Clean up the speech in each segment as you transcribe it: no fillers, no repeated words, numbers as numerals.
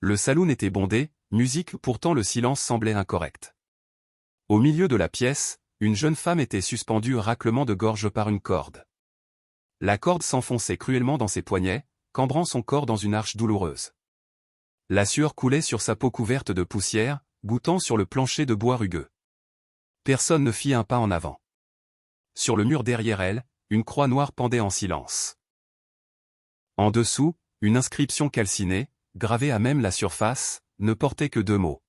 Le saloon était bondé, musique, pourtant le silence semblait incorrect. Au milieu de la pièce, une jeune femme était suspendue raclement de gorge par une corde. La corde s'enfonçait cruellement dans ses poignets, cambrant son corps dans une arche douloureuse. La sueur coulait sur sa peau couverte de poussière, goûtant sur le plancher de bois rugueux. Personne ne fit un pas en avant. Sur le mur derrière elle, une croix noire pendait en silence. En dessous, une inscription calcinée, gravée à même la surface, ne portait que 2 mots.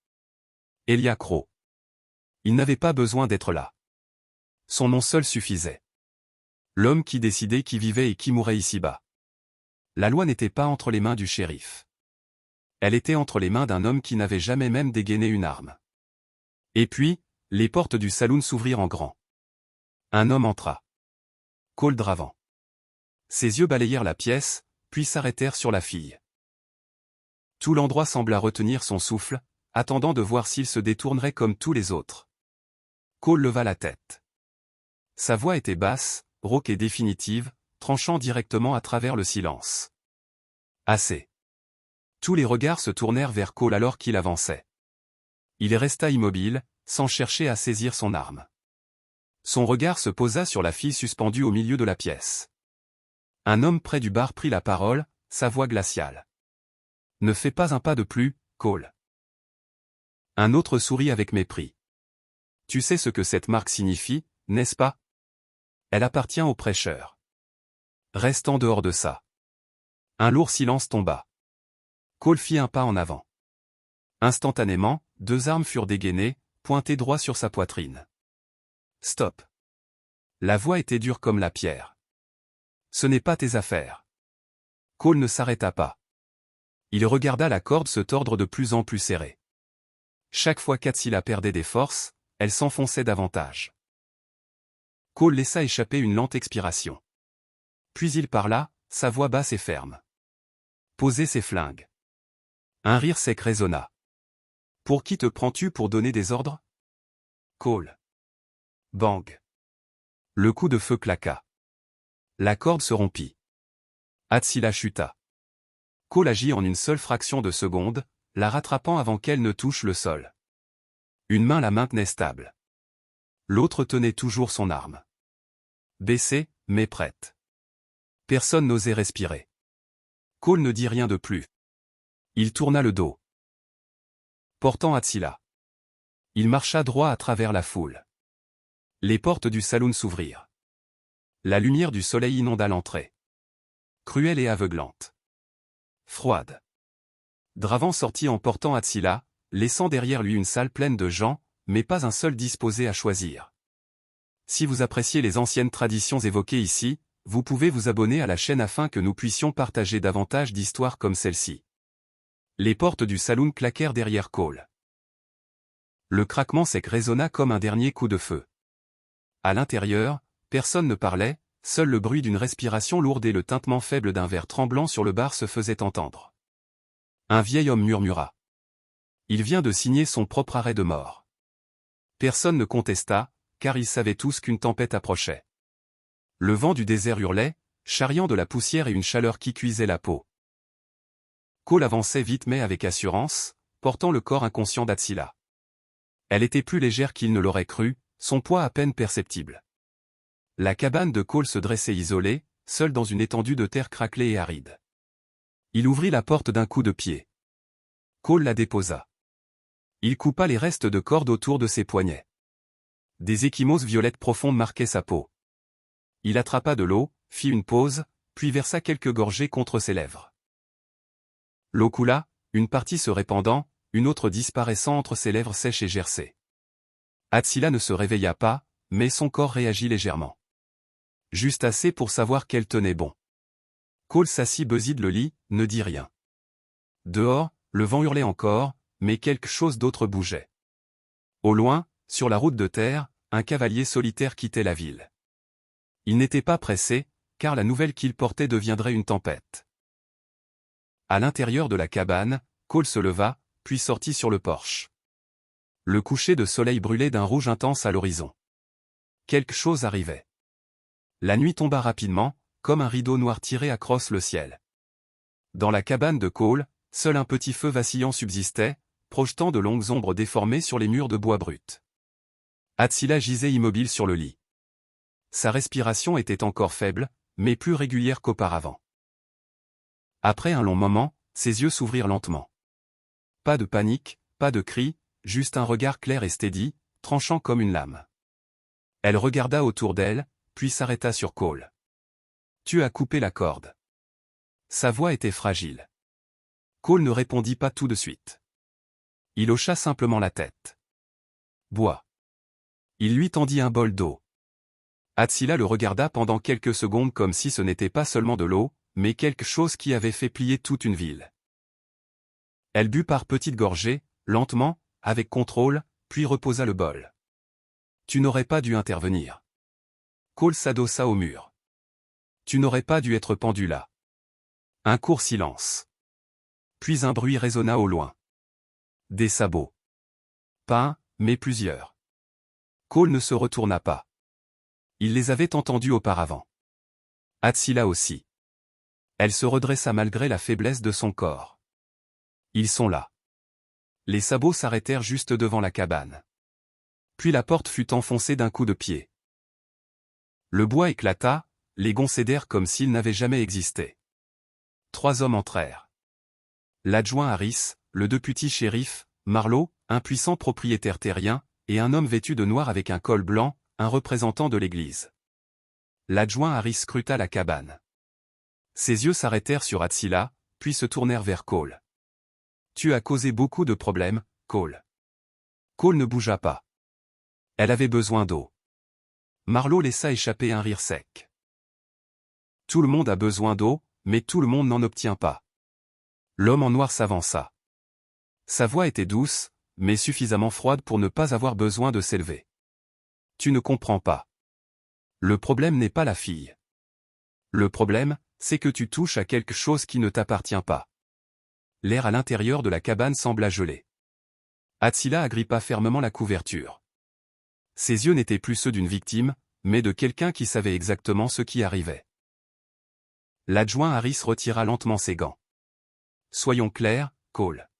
Elia Crow. Il n'avait pas besoin d'être là. Son nom seul suffisait. L'homme qui décidait qui vivait et qui mourait ici-bas. La loi n'était pas entre les mains du shérif. Elle était entre les mains d'un homme qui n'avait jamais même dégainé une arme. Et puis, les portes du saloon s'ouvrirent en grand. Un homme entra. Cole Dravant. Ses yeux balayèrent la pièce, puis s'arrêtèrent sur la fille. Tout l'endroit sembla retenir son souffle, attendant de voir s'il se détournerait comme tous les autres. Cole leva la tête. Sa voix était basse, rauque et définitive, tranchant directement à travers le silence. Assez. Tous les regards se tournèrent vers Cole alors qu'il avançait. Il resta immobile, sans chercher à saisir son arme. Son regard se posa sur la fille suspendue au milieu de la pièce. Un homme près du bar prit la parole, sa voix glaciale. « Ne fais pas un pas de plus, Cole. » Un autre sourit avec mépris. « Tu sais ce que cette marque signifie, n'est-ce pas? Elle appartient au prêcheur. Reste en dehors de ça. » Un lourd silence tomba. Cole fit un pas en avant. Instantanément, 2 armes furent dégainées, pointées droit sur sa poitrine. « Stop. » La voix était dure comme la pierre. « Ce n'est pas tes affaires. » Cole ne s'arrêta pas. Il regarda la corde se tordre de plus en plus serrée. Chaque fois qu'Atsila perdait des forces, elle s'enfonçait davantage. Cole laissa échapper une lente expiration. Puis il parla, sa voix basse et ferme. « Posez ces flingues. » Un rire sec résonna. « Pour qui te prends-tu pour donner des ordres? » Cole. Bang. Le coup de feu claqua. La corde se rompit. Atsila chuta. Cole agit en une seule fraction de seconde, la rattrapant avant qu'elle ne touche le sol. Une main la maintenait stable. L'autre tenait toujours son arme. Baissée, mais prête. Personne n'osait respirer. Cole ne dit rien de plus. Il tourna le dos. Portant Atsila. Il marcha droit à travers la foule. Les portes du saloon s'ouvrirent. La lumière du soleil inonda l'entrée. Cruelle et aveuglante. Froide. Dravant sortit en portant Atsila, laissant derrière lui une salle pleine de gens, mais pas un seul disposé à choisir. Si vous appréciez les anciennes traditions évoquées ici, vous pouvez vous abonner à la chaîne afin que nous puissions partager davantage d'histoires comme celle-ci. Les portes du saloon claquèrent derrière Cole. Le craquement sec résonna comme un dernier coup de feu. À l'intérieur, personne ne parlait, seul le bruit d'une respiration lourde et le tintement faible d'un verre tremblant sur le bar se faisaient entendre. Un vieil homme murmura. Il vient de signer son propre arrêt de mort. Personne ne contesta, car ils savaient tous qu'une tempête approchait. Le vent du désert hurlait, charriant de la poussière et une chaleur qui cuisait la peau. Cole avançait vite mais avec assurance, portant le corps inconscient d'Atsila. Elle était plus légère qu'il ne l'aurait cru, son poids à peine perceptible. La cabane de Cole se dressait isolée, seule dans une étendue de terre craquelée et aride. Il ouvrit la porte d'un coup de pied. Cole la déposa. Il coupa les restes de corde autour de ses poignets. Des ecchymoses violettes profondes marquaient sa peau. Il attrapa de l'eau, fit une pause, puis versa quelques gorgées contre ses lèvres. L'eau coula, une partie se répandant, une autre disparaissant entre ses lèvres sèches et gercées. Atsila ne se réveilla pas, mais son corps réagit légèrement. Juste assez pour savoir qu'elle tenait bon. Cole s'assit beside le lit, ne dit rien. Dehors, le vent hurlait encore, mais quelque chose d'autre bougeait. Au loin, sur la route de terre, un cavalier solitaire quittait la ville. Il n'était pas pressé, car la nouvelle qu'il portait deviendrait une tempête. À l'intérieur de la cabane, Cole se leva, puis sortit sur le porche. Le coucher de soleil brûlait d'un rouge intense à l'horizon. Quelque chose arrivait. La nuit tomba rapidement, comme un rideau noir tiré accrosse le ciel. Dans la cabane de Cole, Seul un petit feu vacillant subsistait, projetant de longues ombres déformées sur les murs de bois brut. Atsila gisait immobile sur le lit. Sa respiration était encore faible, mais plus régulière qu'auparavant. Après un long moment, ses yeux s'ouvrirent lentement. Pas de panique, pas de cri, juste un regard clair et steady, tranchant comme une lame. Elle regarda autour d'elle, puis s'arrêta sur Cole. « Tu as coupé la corde. » Sa voix était fragile. Cole ne répondit pas tout de suite. Il hocha simplement la tête. « Bois. » Il lui tendit un bol d'eau. Atsila le regarda pendant quelques secondes comme si ce n'était pas seulement de l'eau, mais quelque chose qui avait fait plier toute une ville. Elle but par petites gorgées, lentement, avec contrôle, puis reposa le bol. « Tu n'aurais pas dû intervenir. » Cole s'adossa au mur. « Tu n'aurais pas dû être pendu là. » Un court silence. Puis un bruit résonna au loin. Des sabots. Pas un, mais plusieurs. Cole ne se retourna pas. Il les avait entendus auparavant. Atsila aussi. Elle se redressa malgré la faiblesse de son corps. Ils sont là. Les sabots s'arrêtèrent juste devant la cabane. Puis la porte fut enfoncée d'un coup de pied. Le bois éclata, les gonds cédèrent comme s'ils n'avaient jamais existé. 3 hommes entrèrent. L'adjoint Harris, le député shérif, Marlowe, un puissant propriétaire terrien, et un homme vêtu de noir avec un col blanc, un représentant de l'église. L'adjoint Harris scruta la cabane. Ses yeux s'arrêtèrent sur Atsila, puis se tournèrent vers Cole. « Tu as causé beaucoup de problèmes, Cole. » Cole ne bougea pas. Elle avait besoin d'eau. Marlowe laissa échapper un rire sec. Tout le monde a besoin d'eau, mais tout le monde n'en obtient pas. L'homme en noir s'avança. Sa voix était douce, mais suffisamment froide pour ne pas avoir besoin de s'élever. Tu ne comprends pas. Le problème n'est pas la fille. Le problème, c'est que tu touches à quelque chose qui ne t'appartient pas. L'air à l'intérieur de la cabane sembla geler. Atsila agrippa fermement la couverture. Ses yeux n'étaient plus ceux d'une victime, mais de quelqu'un qui savait exactement ce qui arrivait. L'adjoint Harris retira lentement ses gants. Soyons clairs, Cole.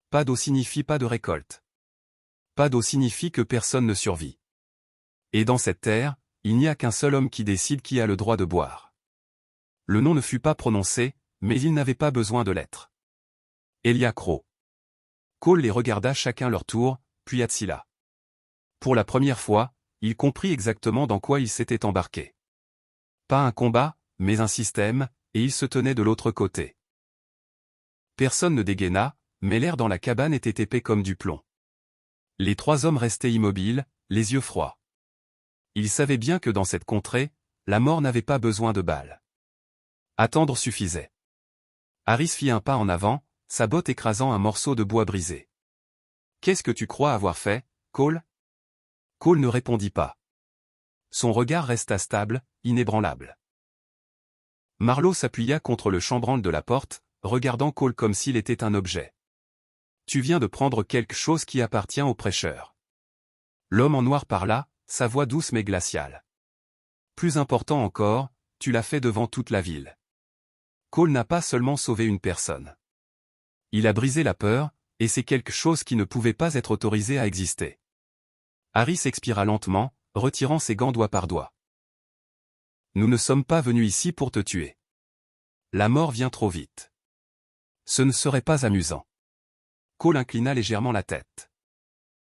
Pas d'eau signifie pas de récolte. Pas d'eau signifie que personne ne survit. Et dans cette terre, il n'y a qu'un seul homme qui décide qui a le droit de boire. Le nom ne fut pas prononcé, mais il n'avait pas besoin de l'être. Elia Crow. Cole les regarda chacun leur tour, puis Atsila. Pour la première fois, il comprit exactement dans quoi il s'était embarqué. Pas un combat, mais un système, et il se tenait de l'autre côté. Personne ne dégaina, mais l'air dans la cabane était épais comme du plomb. Les 3 hommes restaient immobiles, les yeux froids. Ils savaient bien que dans cette contrée, la mort n'avait pas besoin de balles. Attendre suffisait. Harris fit un pas en avant, sa botte écrasant un morceau de bois brisé. « Qu'est-ce que tu crois avoir fait, Cole ?» Cole ne répondit pas. Son regard resta stable, inébranlable. Marlowe s'appuya contre le chambranle de la porte, regardant Cole comme s'il était un objet. « Tu viens de prendre quelque chose qui appartient au prêcheur. » L'homme en noir parla, sa voix douce mais glaciale. « Plus important encore, tu l'as fait devant toute la ville. » Cole n'a pas seulement sauvé une personne. Il a brisé la peur, et c'est quelque chose qui ne pouvait pas être autorisé à exister. Harris expira lentement, retirant ses gants doigt par doigt. « Nous ne sommes pas venus ici pour te tuer. La mort vient trop vite. Ce ne serait pas amusant. » Cole inclina légèrement la tête.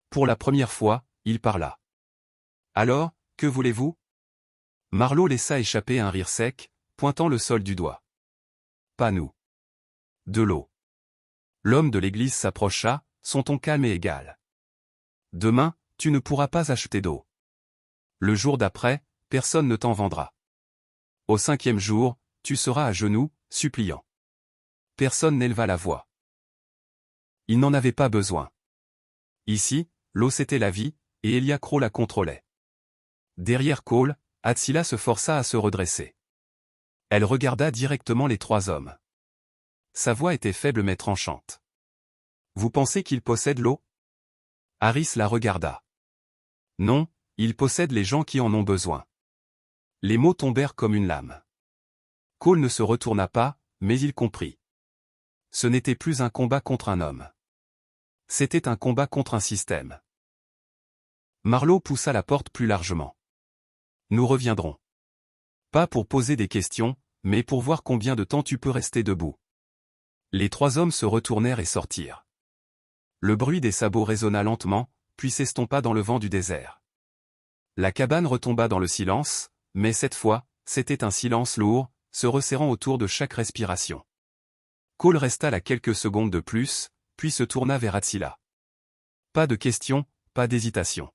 Pour la première fois, il parla. « Alors, que voulez-vous » Marlowe laissa échapper un rire sec, pointant le sol du doigt. « Pas nous. De l'eau. » L'homme de l'église s'approcha, son ton calme et égal. « Demain, tu ne pourras pas acheter d'eau. Le jour d'après, personne ne t'en vendra. Au 5e jour, tu seras à genoux, suppliant. » Personne n'éleva la voix. Il n'en avait pas besoin. Ici, l'eau c'était la vie, et Elia Crow la contrôlait. Derrière Cole, Atsila se força à se redresser. Elle regarda directement les 3 hommes. Sa voix était faible mais tranchante. « Vous pensez qu'il possède l'eau » Harris la regarda. « Non, il possède les gens qui en ont besoin. » Les mots tombèrent comme une lame. Cole ne se retourna pas, mais il comprit. ce n'était plus un combat contre un homme. C'était un combat contre un système. Marlowe poussa la porte plus largement. Nous reviendrons. Pas pour poser des questions, mais pour voir combien de temps tu peux rester debout. Les trois hommes se retournèrent et sortirent. Le bruit des sabots résonna lentement, puis s'estompa dans le vent du désert. La cabane retomba dans le silence, mais cette fois, c'était un silence lourd, se resserrant autour de chaque respiration. Cole resta là quelques secondes de plus, puis se tourna vers Atsila. Pas de questions, pas d'hésitation.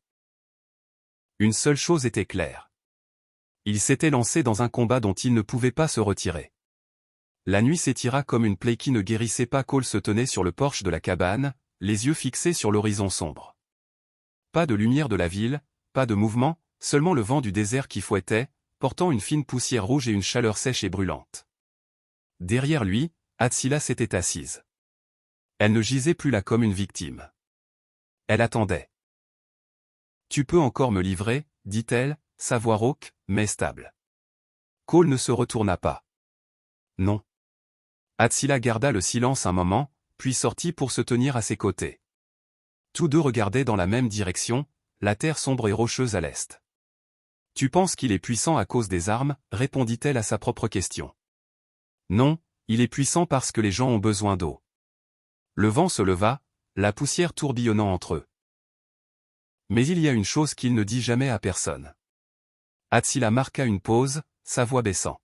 Une seule chose était claire. Il s'était lancé dans un combat dont il ne pouvait pas se retirer. La nuit s'étira comme une plaie qui ne guérissait pas. Cole se tenait sur le porche de la cabane, les yeux fixés sur l'horizon sombre. Pas de lumière de la ville, pas de mouvement, seulement le vent du désert qui fouettait, portant une fine poussière rouge et une chaleur sèche et brûlante. Derrière lui, Atsila s'était assise. Elle ne gisait plus là comme une victime. Elle attendait. « Tu peux encore me livrer » dit-elle, sa voix rauque, mais stable. Cole ne se retourna pas. « Non. » Atsila garda le silence un moment, puis sortit pour se tenir à ses côtés. Tous deux regardaient dans la même direction, la terre sombre et rocheuse à l'est. « Tu penses qu'il est puissant à cause des armes » répondit-elle à sa propre question. « Non, il est puissant parce que les gens ont besoin d'eau. » Le vent se leva, la poussière tourbillonnant entre eux. Mais il y a une chose qu'il ne dit jamais à personne. Atsila marqua une pause, sa voix baissant.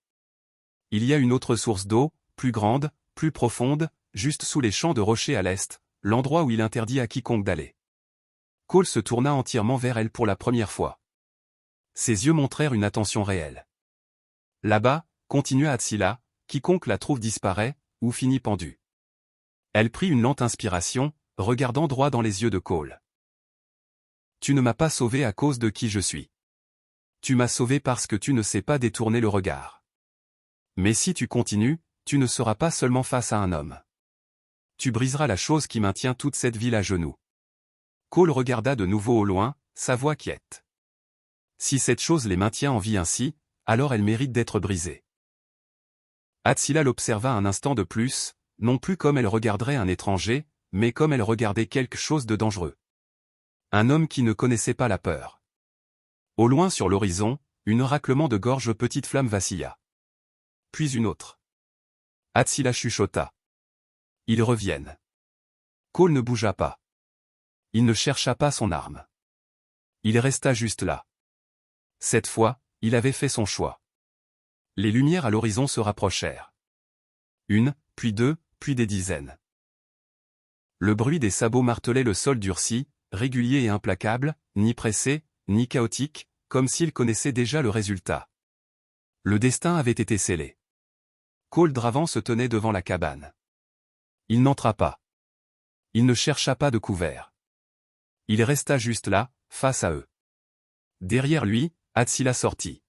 Il y a une autre source d'eau, plus grande, plus profonde, juste sous les champs de rochers à l'est, l'endroit où il interdit à quiconque d'aller. Cole se tourna entièrement vers elle pour la première fois. Ses yeux montrèrent une attention réelle. Là-bas, continua Atsila, quiconque la trouve disparaît, ou finit pendu. Elle prit une lente inspiration, regardant droit dans les yeux de Cole. Tu ne m'as pas sauvé à cause de qui je suis. Tu m'as sauvé parce que tu ne sais pas détourner le regard. Mais si tu continues, tu ne seras pas seulement face à un homme. Tu briseras la chose qui maintient toute cette ville à genoux. Cole regarda de nouveau au loin, sa voix quiète. Si cette chose les maintient en vie ainsi, alors elle mérite d'être brisée. Atsila l'observa un instant de plus, non plus comme elle regarderait un étranger, mais comme elle regardait quelque chose de dangereux. Un homme qui ne connaissait pas la peur. Au loin sur l'horizon, un raclement de gorge petite flamme vacilla. Puis une autre. Atsila chuchota. Ils reviennent. Cole ne bougea pas. Il ne chercha pas son arme. Il resta juste là. Cette fois, il avait fait son choix. Les lumières à l'horizon se rapprochèrent. Une, puis deux, puis des dizaines. Le bruit des sabots martelait le sol durci, régulier et implacable, ni pressé, ni chaotique, comme s'il connaissait déjà le résultat. Le destin avait été scellé. Cole Dravant se tenait devant la cabane. Il n'entra pas. Il ne chercha pas de couvert. Il resta juste là, face à eux. Derrière lui, Atsila sortit.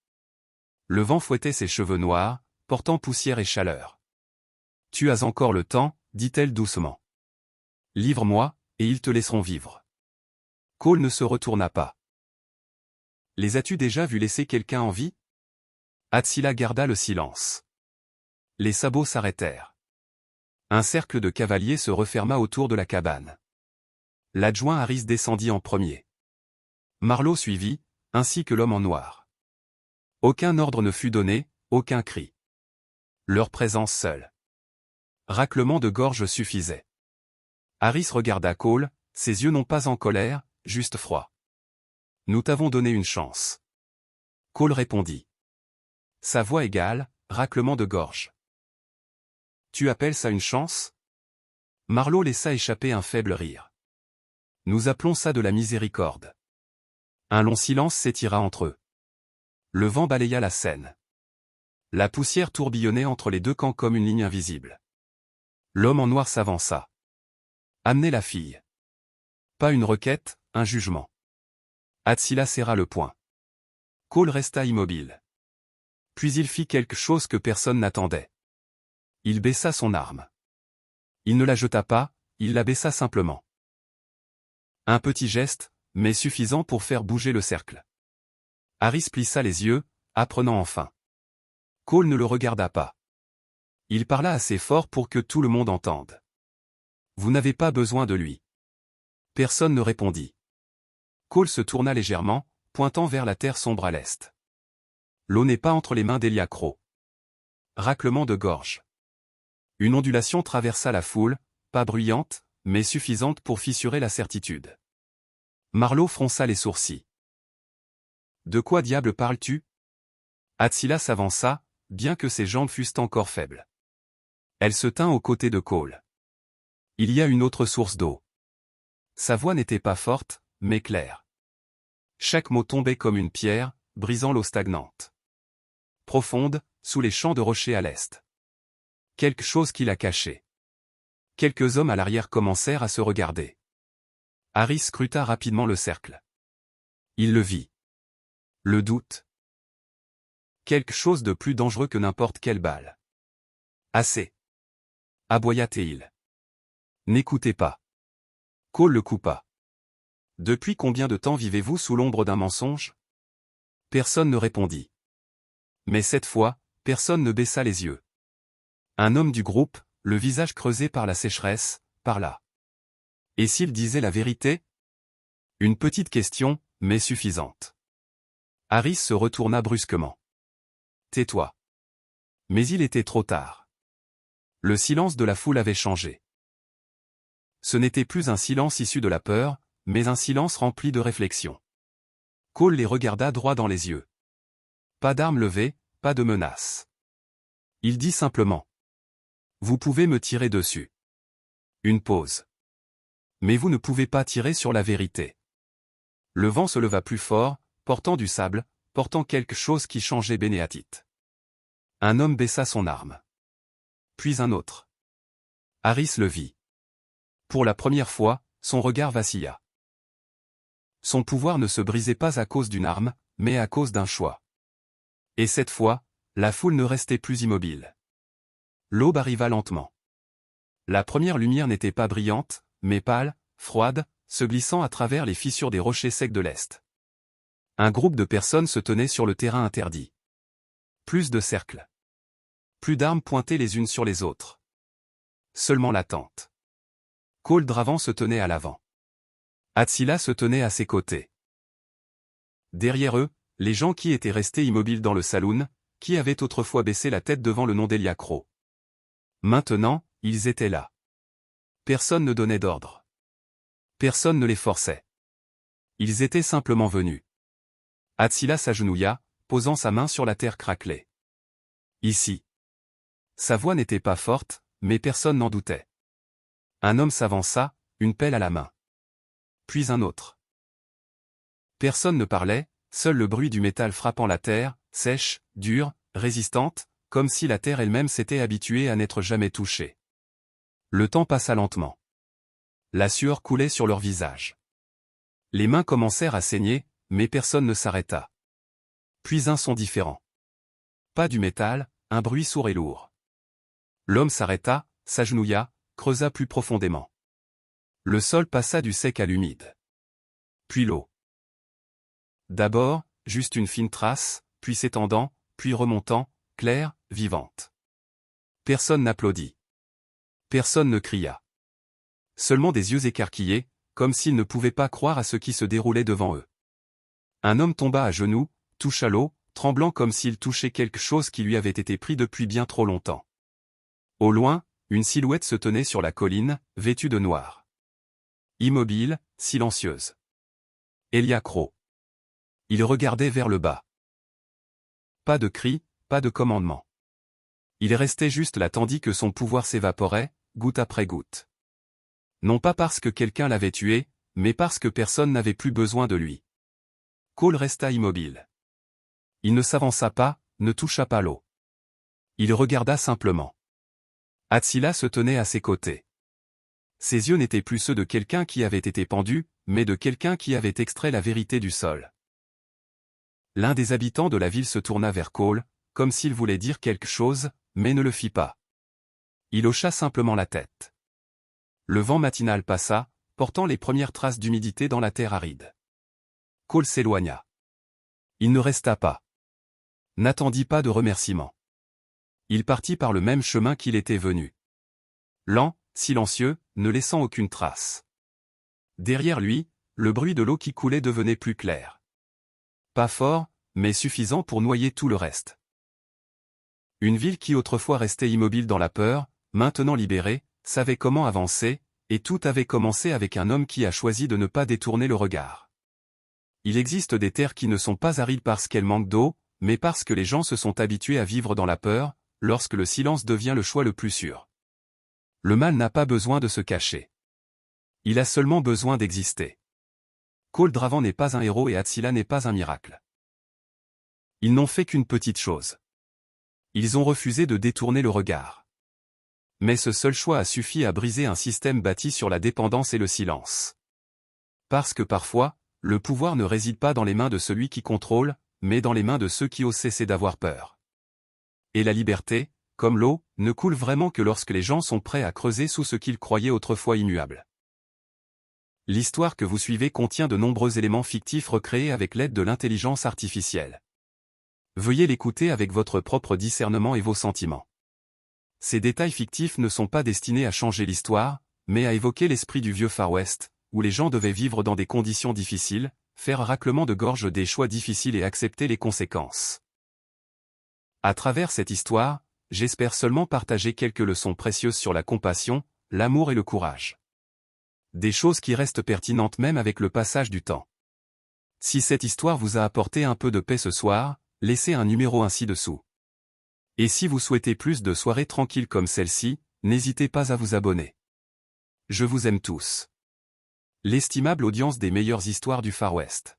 Le vent fouettait ses cheveux noirs, portant poussière et chaleur. « Tu as encore le temps, dit-elle doucement. Livre-moi, et ils te laisseront vivre. » Cole ne se retourna pas. « Les as-tu déjà vus laisser quelqu'un en vie » Atsila garda le silence. Les sabots s'arrêtèrent. Un cercle de cavaliers se referma autour de la cabane. L'adjoint Harris descendit en premier. Marlowe suivit, ainsi que l'homme en noir. Aucun ordre ne fut donné, aucun cri. Leur présence seule. Raclement de gorge suffisait. Harris regarda Cole, ses yeux non pas en colère, juste froids. « Nous t'avons donné une chance. » Cole répondit. Sa voix égale, raclement de gorge. « Tu appelles ça une chance » Marlowe laissa échapper un faible rire. « Nous appelons ça de la miséricorde. » Un long silence s'étira entre eux. Le vent balaya la scène. La poussière tourbillonnait entre les deux camps comme une ligne invisible. L'homme en noir s'avança. Amenez la fille. Pas une requête, un jugement. Atsila serra le poing. Cole resta immobile. Puis il fit quelque chose que personne n'attendait. Il baissa son arme. Il ne la jeta pas, il la baissa simplement. Un petit geste, mais suffisant pour faire bouger le cercle. Harris plissa les yeux, apprenant enfin. Cole ne le regarda pas. Il parla assez fort pour que tout le monde entende. Vous n'avez pas besoin de lui. Personne ne répondit. Cole se tourna légèrement, pointant vers la terre sombre à l'est. L'eau n'est pas entre les mains d'Elia Crow. Raclement de gorge. Une ondulation traversa la foule, pas bruyante, mais suffisante pour fissurer la certitude. Marlowe fronça les sourcils. De quoi diable parles-tu? Atsila s'avança, bien que ses jambes fussent encore faibles. Elle se tint aux côtés de Cole. Il y a une autre source d'eau. Sa voix n'était pas forte, mais claire. Chaque mot tombait comme une pierre, brisant l'eau stagnante. Profonde, sous les champs de rochers à l'est. Quelque chose qui la cachait. Quelques hommes à l'arrière commencèrent à se regarder. Harris scruta rapidement le cercle. Il le vit. Le doute. Quelque chose de plus dangereux que n'importe quelle balle. Assez. Aboya Théil. N'écoutez pas. Cole le coupa. Depuis combien de temps vivez-vous sous l'ombre d'un mensonge? Personne ne répondit. Mais cette fois, personne ne baissa les yeux. Un homme du groupe, le visage creusé par la sécheresse, parla. Et s'il disait la vérité? Une petite question, mais suffisante. Harris se retourna brusquement. Tais-toi. Mais il était trop tard. Le silence de la foule avait changé. Ce n'était plus un silence issu de la peur, mais un silence rempli de réflexion. Cole les regarda droit dans les yeux. Pas d'arme levée, pas de menace. Il dit simplement. Vous pouvez me tirer dessus. Une pause. Mais vous ne pouvez pas tirer sur la vérité. Le vent se leva plus fort, portant du sable, portant quelque chose qui changeait Bénéatite. Un homme baissa son arme. Puis un autre. Harris le vit. Pour la première fois, son regard vacilla. Son pouvoir ne se brisait pas à cause d'une arme, mais à cause d'un choix. Et cette fois, la foule ne restait plus immobile. L'aube arriva lentement. La première lumière n'était pas brillante, mais pâle, froide, se glissant à travers les fissures des rochers secs de l'Est. Un groupe de personnes se tenait sur le terrain interdit. Plus de cercles. Plus d'armes pointées les unes sur les autres. Seulement l'attente. Cole Dravant se tenait à l'avant. Atsila se tenait à ses côtés. Derrière eux, les gens qui étaient restés immobiles dans le saloon, qui avaient autrefois baissé la tête devant le nom d'Elia Crow. Maintenant, ils étaient là. Personne ne donnait d'ordre. Personne ne les forçait. Ils étaient simplement venus. Atsila s'agenouilla, posant sa main sur la terre craquelée. Ici. Sa voix n'était pas forte, mais personne n'en doutait. Un homme s'avança, une pelle à la main. Puis un autre. Personne ne parlait, seul le bruit du métal frappant la terre, sèche, dure, résistante, comme si la terre elle-même s'était habituée à n'être jamais touchée. Le temps passa lentement. La sueur coulait sur leurs visages. Les mains commencèrent à saigner, mais personne ne s'arrêta. Puis un son différent. Pas du métal, un bruit sourd et lourd. L'homme s'arrêta, s'agenouilla, creusa plus profondément. Le sol passa du sec à l'humide. Puis l'eau. D'abord, juste une fine trace, puis s'étendant, puis remontant, claire, vivante. Personne n'applaudit. Personne ne cria. Seulement des yeux écarquillés, comme s'ils ne pouvaient pas croire à ce qui se déroulait devant eux. Un homme tomba à genoux, toucha l'eau, tremblant comme s'il touchait quelque chose qui lui avait été pris depuis bien trop longtemps. Au loin, une silhouette se tenait sur la colline, vêtue de noir. Immobile, silencieuse. Elia Crow. Il regardait vers le bas. Pas de cri, pas de commandement. Il restait juste là tandis que son pouvoir s'évaporait, goutte après goutte. Non pas parce que quelqu'un l'avait tué, mais parce que personne n'avait plus besoin de lui. Cole resta immobile. Il ne s'avança pas, ne toucha pas l'eau. Il regarda simplement. Atsila se tenait à ses côtés. Ses yeux n'étaient plus ceux de quelqu'un qui avait été pendu, mais de quelqu'un qui avait extrait la vérité du sol. L'un des habitants de la ville se tourna vers Cole, comme s'il voulait dire quelque chose, mais ne le fit pas. Il hocha simplement la tête. Le vent matinal passa, portant les premières traces d'humidité dans la terre aride. Cole s'éloigna. Il ne resta pas. N'attendit pas de remerciements. Il partit par le même chemin qu'il était venu. Lent, silencieux, ne laissant aucune trace. Derrière lui, le bruit de l'eau qui coulait devenait plus clair. Pas fort, mais suffisant pour noyer tout le reste. Une ville qui autrefois restait immobile dans la peur, maintenant libérée, savait comment avancer, et tout avait commencé avec un homme qui a choisi de ne pas détourner le regard. Il existe des terres qui ne sont pas arides parce qu'elles manquent d'eau, mais parce que les gens se sont habitués à vivre dans la peur, lorsque le silence devient le choix le plus sûr. Le mal n'a pas besoin de se cacher. Il a seulement besoin d'exister. Koldravan n'est pas un héros et Atsila n'est pas un miracle. Ils n'ont fait qu'une petite chose. Ils ont refusé de détourner le regard. Mais ce seul choix a suffi à briser un système bâti sur la dépendance et le silence. Parce que parfois, le pouvoir ne réside pas dans les mains de celui qui contrôle, mais dans les mains de ceux qui osent cesser d'avoir peur. Et la liberté, comme l'eau, ne coule vraiment que lorsque les gens sont prêts à creuser sous ce qu'ils croyaient autrefois immuable. L'histoire que vous suivez contient de nombreux éléments fictifs recréés avec l'aide de l'intelligence artificielle. Veuillez l'écouter avec votre propre discernement et vos sentiments. Ces détails fictifs ne sont pas destinés à changer l'histoire, mais à évoquer l'esprit du vieux Far West, où les gens devaient vivre dans des conditions difficiles, faire raclement de gorge des choix difficiles et accepter les conséquences. À travers cette histoire, j'espère seulement partager quelques leçons précieuses sur la compassion, l'amour et le courage. Des choses qui restent pertinentes même avec le passage du temps. Si cette histoire vous a apporté un peu de paix ce soir, laissez un numéro ainsi dessous. Et si vous souhaitez plus de soirées tranquilles comme celle-ci, n'hésitez pas à vous abonner. Je vous aime tous. L'estimable audience des meilleures histoires du Far West.